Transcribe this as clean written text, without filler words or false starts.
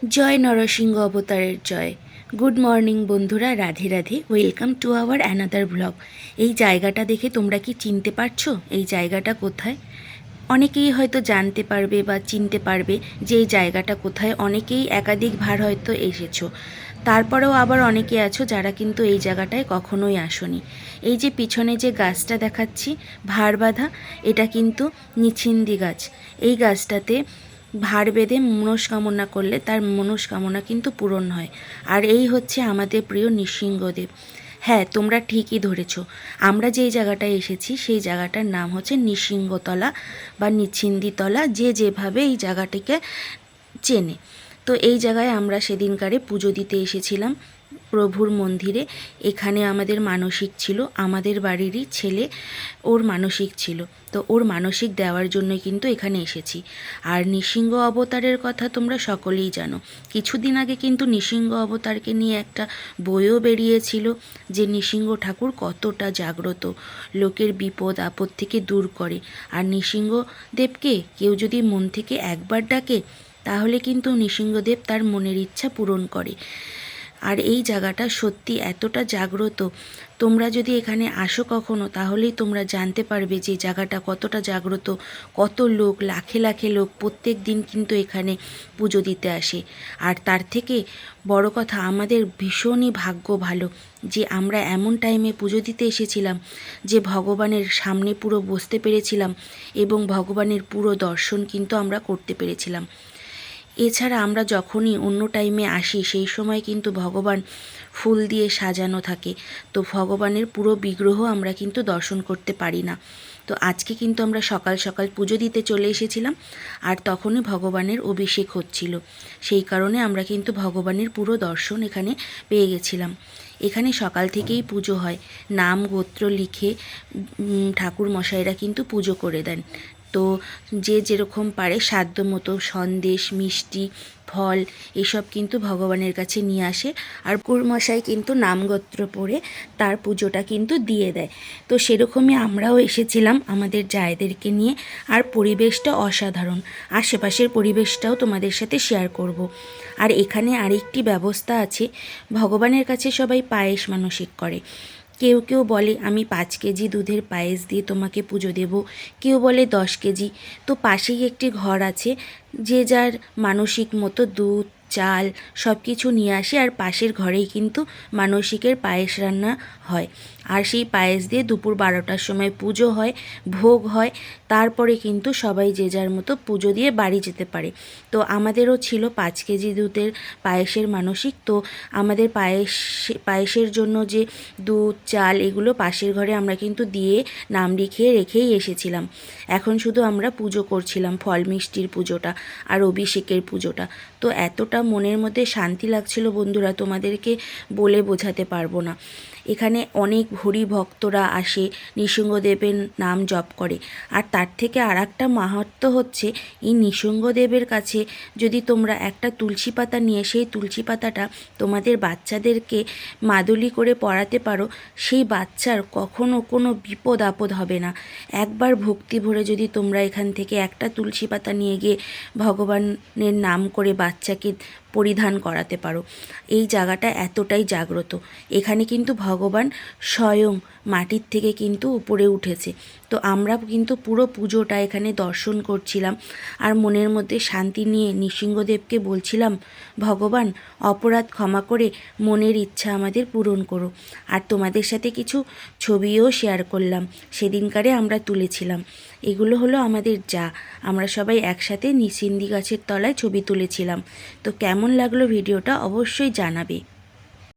জয় নরসিংহ অবতারের জয়। Good morning বন্ধুরা, Radhe Radhe. Welcome to our another blog. এই জায়গাটা দেখে তোমরা কি চিনতে পারছো এই জায়গাটা কোথায়? অনেকেই হয়তো জানতে পারবে বা চিনতে পারবে যে এই জায়গাটা কোথায়। অনেকেই একাধিকবার হয়তো এসেছো, তারপরেও আবার অনেকে আছো যারা কিন্তু এই জায়গাটায় কখনোই আসোনি। এই যে পিছনে যে গাছটা দেখাচ্ছি ভার বাঁধা, এটা কিন্তু নিছিন্দি গাছ। এই গাছটাতে ভার বেঁধে মনস্কামনা করলে তার মনস্কামনা কিন্তু পূরণ হয়। আর এই হচ্ছে আমাদের প্রিয় নৃসিংহদেব। হ্যাঁ, তোমরা ঠিকই ধরেছ। আমরা যেই জায়গাটায় এসেছি সেই জায়গাটার নাম হচ্ছে নৃসিংহতলা বা নিছিন্দিতলা, যে যেভাবে এই জায়গাটিকে চেনে। তো এই জায়গায় আমরা সেদিনকারে পুজো দিতে এসেছিলাম প্রভুর মন্দিরে। এখানে আমাদের মানসিক ছিল, আমাদের বাড়িরই ছেলে, ওর মানসিক ছিল। তো ওর মানসিক দেওয়ার জন্যই কিন্তু এখানে এসেছি। আর নৃসিংহ অবতারের কথা তোমরা সকলেই জানো। কিছুদিন আগে কিন্তু নৃসিংহ অবতারকে নিয়ে একটা বইও বেরিয়েছিল, যে নৃসিংহ ঠাকুর কতটা জাগ্রত, লোকের বিপদ আপদ থেকে দূর করে। আর নৃসিংহদেবকে কেউ যদি মন থেকে একবার ডাকে তাহলে কিন্তু নৃসিংহদেব তার মনের ইচ্ছা পূরণ করে। আর এই জায়গাটা সত্যি এতটা জাগ্রত, তোমরা যদি এখানে আসো কখনো তাহলেই তোমরা জানতে পারবে যে জায়গাটা কতটা জাগ্রত। কত লোক, লাখে লাখে লোক প্রত্যেক দিন কিন্তু এখানে পুজো দিতে আসে। আর তার থেকে বড় কথা, আমাদের ভীষণই ভাগ্য ভালো যে আমরা এমন টাইমে পুজো দিতে এসেছিলাম যে ভগবানের সামনে পুরো বসতে পেরেছিলাম এবং ভগবানের পুরো দর্শন কিন্তু আমরা করতে পেরেছিলাম। এছাড়া আমরা যখনই অন্য টাইমে আসি সেই সময় কিন্তু ভগবান ফুল দিয়ে সাজানো থাকে, তো ভগবানের পুরো বিগ্রহ আমরা কিন্তু দর্শন করতে পারি না। তো আজকে কিন্তু আমরা সকাল সকাল পুজো দিতে চলে এসেছিলাম, আর তখনই ভগবানের অভিষেক হচ্ছিল। সেই কারণে আমরা কিন্তু ভগবানের পুরো দর্শন এখানে পেয়ে গেছিলাম। এখানে সকাল থেকেই পুজো হয়, নাম গোত্র লিখে ঠাকুর মশাইরা কিন্তু পুজো করে দেন। তো যে যেরকম পারে সাধ্য মতো সন্দেশ, মিষ্টি, ফল এসব কিন্তু ভগবানের কাছে নিয়ে আসে। আর কুরমশাই কিন্তু নামগোত্র পড়ে তার পুজোটা কিন্তু দিয়ে দেয়। তো সেরকমই আমরাও এসেছিলাম আমাদের জায়েদেরকে নিয়ে। আর পরিবেশটা অসাধারণ, আশেপাশের পরিবেশটাও তোমাদের সাথে শেয়ার করব। আর এখানে আরেকটি ব্যবস্থা আছে, ভগবানের কাছে সবাই পায়েস মানসিক করে। কেউ কেউ বলে আমি 5 কেজি দুধের পায়েস দিয়ে তোমাকে পুজো দেব, কেউ বলে 10 কেজি। তো পাশেই একটি ঘর আছে, যে যার মানসিক মতো দুধ, চাল সব কিছু নিয়ে আসে। আর পাশের ঘরেই কিন্তু মানসিকের পায়েস রান্না হয়। আর সেই পায়েস দিয়ে দুপুর 12টার সময় পুজো হয়, ভোগ হয়। তারপরে কিন্তু সবাই যে যার মতো পুজো দিয়ে বাড়ি যেতে পারে। তো আমাদেরও ছিল 5 কেজি দুধের পায়েসের মানসিক। তো আমাদের পায়েসের জন্য যে দুধ, চাল এগুলো পাশের ঘরে আমরা কিন্তু দিয়ে নাম লিখিয়ে রেখেই এসেছিলাম। এখন শুধু আমরা পুজো করছিলাম, ফল মিষ্টির পুজোটা আর অভিষেকের পুজোটা। তো এতটা মনের মধ্যে শান্তি লাগছিল বন্ধুরা, তোমাদেরকে বলে বোঝাতে পারবো না। এখানে অনেক হরি ভক্তরা আসে, নৃসিংহদেবের নাম জপ করে। আর তার থেকে আর একটা মাহাত্ম্য হচ্ছে, এই নৃসিংহদেবের কাছে যদি তোমরা একটা তুলসী পাতা নিয়ে সেই তুলসী পাতাটা তোমাদের বাচ্চাদেরকে মাদুলি করে পড়াতে পারো, সেই বাচ্চার কখনো কোনো বিপদ আপদ হবে না। একবার ভক্তি ভরে যদি তোমরা এখান থেকে একটা তুলসী পাতা নিয়ে গিয়ে ভগবানের নাম করে বাচ্চাকে পরিধান করাতে পারো। এই জায়গাটা এতটাই জাগ্রত। এখানে কিন্তু ভগবান স্বয়ং মাটির থেকে কিন্তু উপরে উঠেছে। তো আমরা কিন্তু পুরো পুজোটা এখানে দর্শন করছিলাম আর মনের মধ্যে শান্তি নিয়ে নৃসিংহদেবকে বলছিলাম, ভগবান অপরাধ ক্ষমা করে মনের ইচ্ছা আমাদের পূরণ করো। আর তোমাদের সাথে কিছু ছবিও শেয়ার করলাম, সেদিনকারে আমরা তুলেছিলাম। এগুলো হলো আমাদের আমরা সবাই একসাথে নিশ্চিন্দি গাছের তলায় ছবি তুলেছিলাম। তো কেমন লাগলো ভিডিওটা অবশ্যই জানাবে।